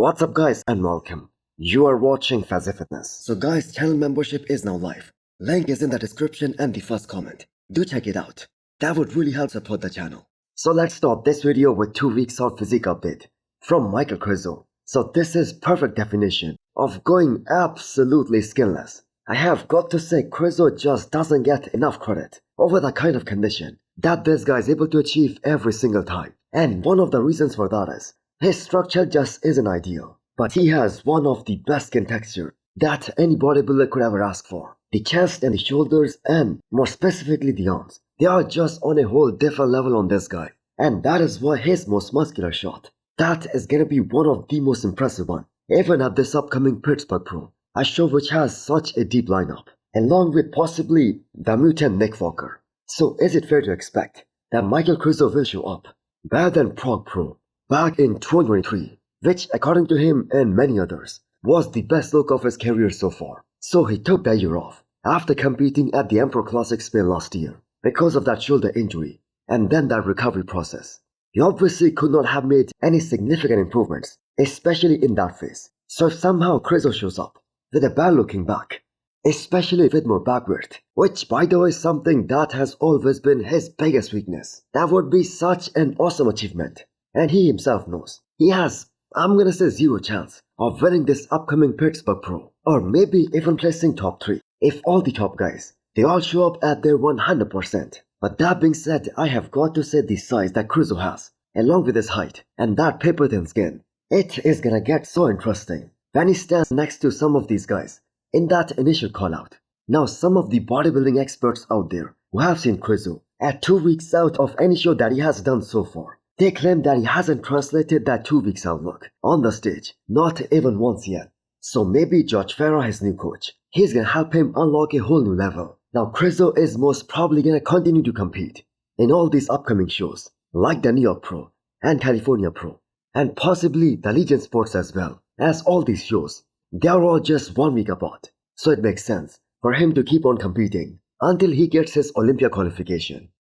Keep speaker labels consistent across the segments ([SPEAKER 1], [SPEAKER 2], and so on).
[SPEAKER 1] What's up guys and welcome. You are watching Fazi Fitness.
[SPEAKER 2] So guys, channel membership is now live. Link is in the description and the first comment. Do check it out. That would really help support the channel.
[SPEAKER 1] So let's start this video with 2 weeks of physique update from Michael Krizo. So this is perfect definition of going absolutely skinless. I have got to say Krizo just doesn't get enough credit over the kind of condition that this guy is able to achieve every single time. And one of the reasons for that is his structure just isn't ideal, but he has one of the best skin texture that any bodybuilder could ever ask for. The chest and the shoulders and more specifically the arms, they are just on a whole different level on this guy. And that is why his most muscular shot, that is gonna be one of the most impressive one, even at this upcoming Pittsburgh Pro, a show which has such a deep lineup, along with possibly the mutant Nick Walker. So is it fair to expect that Michael Krizo will show up better than Prague Pro back in 2023, which according to him and many others was the best look of his career so far? So he took that year off after competing at the Emperor Classic Spain last year because of that shoulder injury and then that recovery process. He obviously could not have made any significant improvements, especially in that phase. So if somehow Krizo shows up with a bad looking back, especially with more back width, which by the way is something that has always been his biggest weakness, that would be such an awesome achievement. And he himself knows he has, I'm gonna say, zero chance of winning this upcoming Pittsburgh Pro, or maybe even placing top 3 if all the top guys, they all show up at their 100%. But that being said, I have got to say the size that Krizo has, along with his height and that paper thin skin, it is gonna get so interesting when he stands next to some of these guys in that initial call out. Now some of the bodybuilding experts out there who have seen Krizo at 2 weeks out of any show that he has done so far, they claim that he hasn't translated that 2 weeks out look on the stage, not even once yet. So maybe George Farah, his new coach, he's gonna help him unlock a whole new level. Now Krizo is most probably gonna continue to compete in all these upcoming shows, like the New York Pro and California Pro, and possibly the Legion Sports as well, as all these shows, they are all just 1 week apart. So it makes sense for him to keep on competing until he gets his Olympia qualification.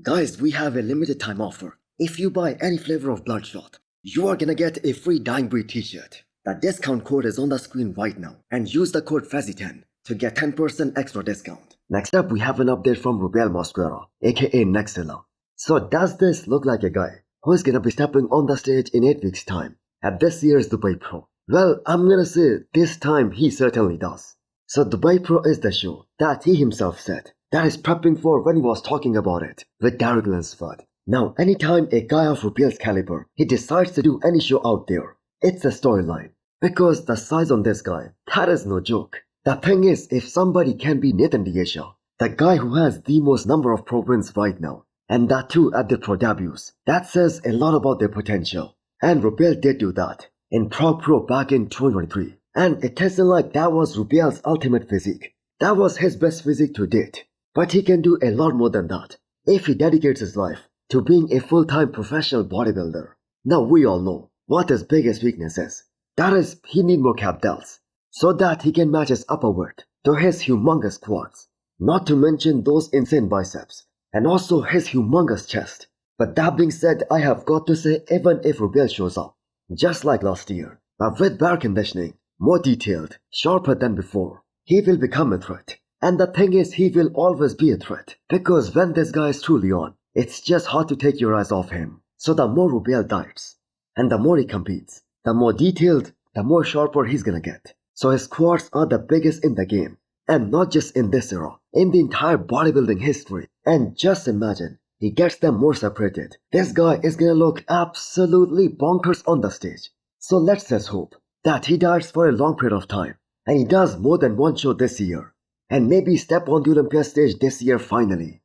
[SPEAKER 2] Guys, we have a limited time offer. If you buy any flavor of Bloodshot, you are gonna get a free Dying Breed t-shirt. The discount code is on the screen right now, and use the code FAZI10 to get 10% extra discount.
[SPEAKER 1] Next up, we have an update from Rubiel Mosquera, aka neckzilla. So does this look like a guy who is gonna be stepping on the stage in 8 weeks time at this year's Dubai Pro? Well, I'm gonna say this time he certainly does. So Dubai Pro is the show that he himself said that he's prepping for when he was talking about it with Derek Lunsford. Now anytime a guy of Rubiel's caliber, he decides to do any show out there, it's a storyline. Because the size on this guy, that is no joke. The thing is, if somebody can be Nathan Diasha, the guy who has the most number of pro wins right now, and that too at their pro debuts, that says a lot about their potential. And Rubiel did do that in Prague Pro back in 2023. And it isn't like that was Rubiel's ultimate physique. That was his best physique to date. But he can do a lot more than that if he dedicates his life to being a full-time professional bodybuilder. Now we all know what his biggest weakness is. That is, he needs more cap delts so that he can match his upper weight to his humongous quads. Not to mention those insane biceps and also his humongous chest. But that being said, I have got to say, even if Rubiel shows up just like last year, but with better conditioning, more detailed, sharper than before, he will become a threat. And the thing is, he will always be a threat, because when this guy is truly on, it's just hard to take your eyes off him. So the more Rubiel diets, and the more he competes, the more detailed, the more sharper he's gonna get. So his quads are the biggest in the game, and not just in this era, in the entire bodybuilding history. And just imagine, he gets them more separated. This guy is gonna look absolutely bonkers on the stage. So let's just hope that he diets for a long period of time, and he does more than one show this year, and maybe step on the Olympia stage this year finally.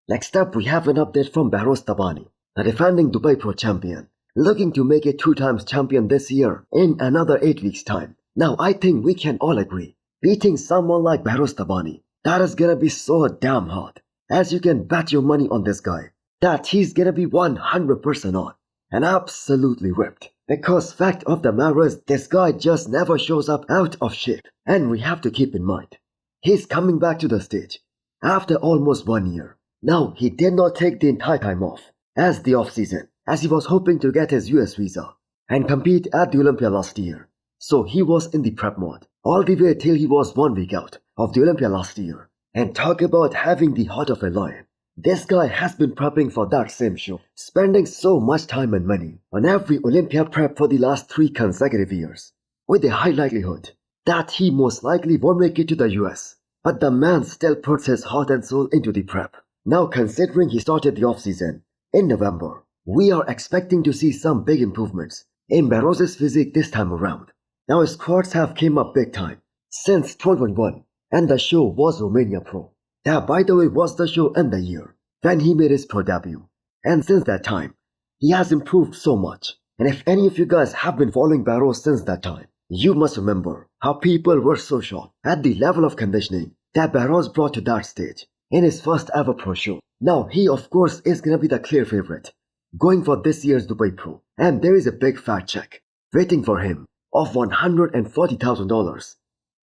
[SPEAKER 1] Next up, we have an update from Behrooz Tabani, the defending Dubai Pro champion, looking to make it 2 times champion this year in another 8 weeks time. Now I think we can all agree, beating someone like Behrooz Tabani, that is gonna be so damn hard, as you can bet your money on this guy that he's gonna be 100% on and absolutely ripped. Because fact of the matter is, this guy just never shows up out of shape. And we have to keep in mind, he's coming back to the stage after almost 1 year. Now, he did not take the entire time off as the off-season, as he was hoping to get his US visa and compete at the Olympia last year. So he was in the prep mode, all the way till he was 1 week out of the Olympia last year. And talk about having the heart of a lion. This guy has been prepping for that same show, spending so much time and money on every Olympia prep for the last 3 consecutive years, with a high likelihood that he most likely won't make it to the US. But the man still puts his heart and soul into the prep. Now considering he started the off-season in November, we are expecting to see some big improvements in Behrooz's physique this time around. Now his squats have came up big time since 2021, and the show was Romania Pro. That, by the way, was the show and the year when he made his pro debut. And since that time, he has improved so much. And if any of you guys have been following Behrooz since that time, you must remember how people were so shocked at the level of conditioning that Behrooz brought to that stage in his first ever pro show. Now he of course is gonna be the clear favorite going for this year's Dubai Pro, and there is a big fat check waiting for him of $140,000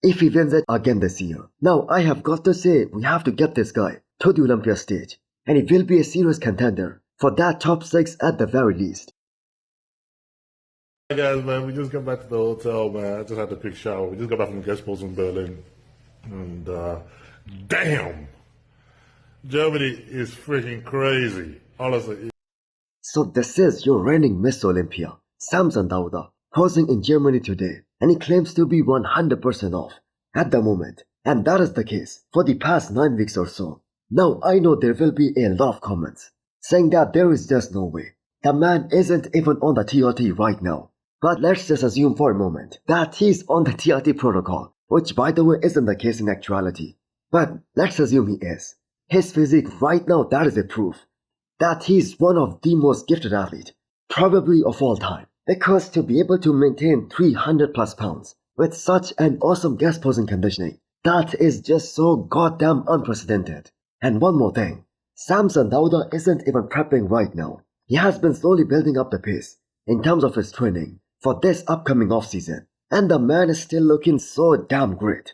[SPEAKER 1] if he wins it again this year. Now I have got to say, we have to get this guy to the Olympia stage, and he will be a serious contender for that top 6 at the very least.
[SPEAKER 3] Hey guys, man, we just got back to the hotel, man. I just had a quick shower. We just got back from guest post in Berlin. And, damn! Germany is freaking crazy. Honestly.
[SPEAKER 1] So this is your reigning Miss Olympia, Samson Dauda, posing in Germany today, and he claims to be 100% off at the moment. And that is the case for the past 9 weeks or so. Now I know there will be a lot of comments saying that there is just no way. The man isn't even on the TRT right now. But let's just assume for a moment that he's on the TRT protocol, which by the way isn't the case in actuality. But let's assume he is. His physique right now, that is a proof that he's one of the most gifted athletes, probably of all time. Because to be able to maintain 300 plus pounds with such an awesome guest posing conditioning, that is just so goddamn unprecedented. And one more thing, Samson Dauda isn't even prepping right now. He has been slowly building up the pace in terms of his training for this upcoming off-season, and the man is still looking so damn great.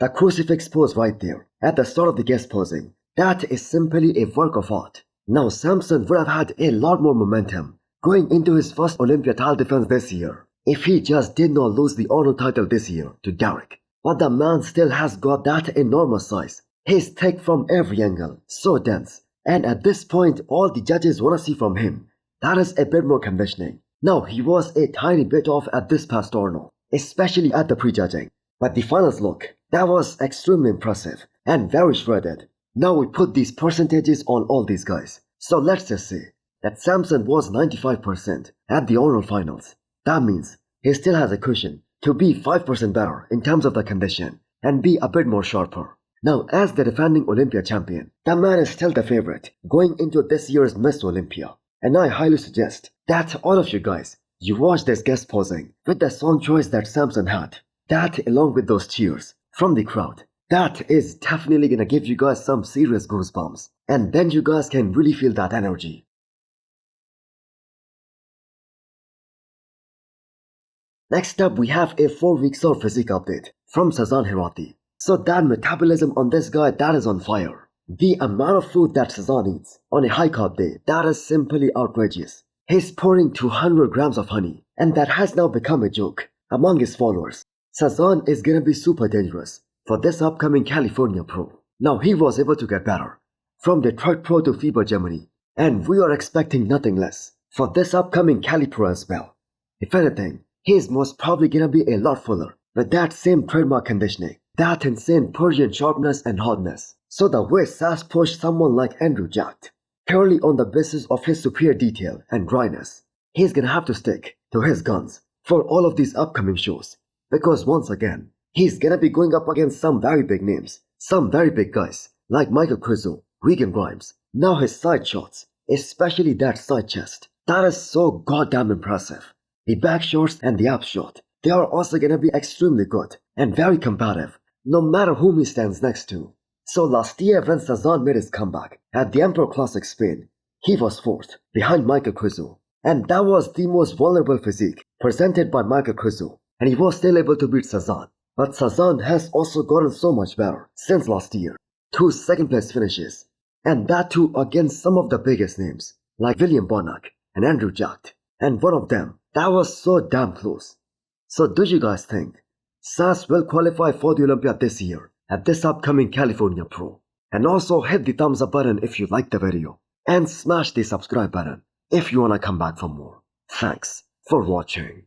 [SPEAKER 1] The crucifix pose right there at the start of the guest posing, that is simply a work of art. Now Samson would have had a lot more momentum going into his first Olympia title defense this year if he just did not lose the Arnold title this year to Derek. But the man still has got that enormous size. He's thick from every angle, so dense, and at this point all the judges wanna see from him, that is a bit more conditioning. Now he was a tiny bit off at this past Arnold, especially at the prejudging, but the finals look, that was extremely impressive and very shredded. Now we put these percentages on all these guys, so let's just say that Samson was 95% at the Arnold finals. That means he still has a cushion to be 5% better in terms of the condition and be a bit more sharper. Now as the defending Olympia champion, the man is still the favorite going into this year's Miss Olympia. And I highly suggest that all of you guys, you watch this guest posing with the song choice that Samson had. That along with those cheers from the crowd, that is definitely gonna give you guys some serious goosebumps. And then you guys can really feel that energy. Next up we have a 4 weeks old physique update from Sasan Hiati. So that metabolism on this guy, that is on fire. The amount of food that Sasan eats on a high carb day, that is simply outrageous. He's pouring 200 grams of honey, and that has now become a joke among his followers. Sasan is gonna be super dangerous for this upcoming California Pro. Now he was able to get better from Detroit Pro to FIBA Germany, and we are expecting nothing less for this upcoming Cali Pro as well. If anything, he's most probably gonna be a lot fuller with that same trademark conditioning, that insane Persian sharpness and hardness. So the way Sas pushed someone like Andrew Jacked, purely on the basis of his superior detail and dryness, he's gonna have to stick to his guns for all of these upcoming shows. Because once again, he's gonna be going up against some very big names, some very big guys like Michael Krizo, Regan Grimes. Now his side shots, especially that side chest, that is so goddamn impressive. The back shots and the ab shot, they are also gonna be extremely good and very competitive, no matter whom he stands next to. So last year when Sasan made his comeback at the Emperor Classic Spain, he was 4th behind Michael Krizo. And that was the most vulnerable physique presented by Michael Krizo, and he was still able to beat Sasan. But Sasan has also gotten so much better since last year. 2 second place finishes, and that too against some of the biggest names. like William Bonac and Andrew Jack, and one of them that was so damn close. So do you guys think Sas will qualify for the Olympia this year at this upcoming California Pro? And also hit the thumbs up button if you liked the video, and smash the subscribe button if you wanna come back for more. Thanks for watching.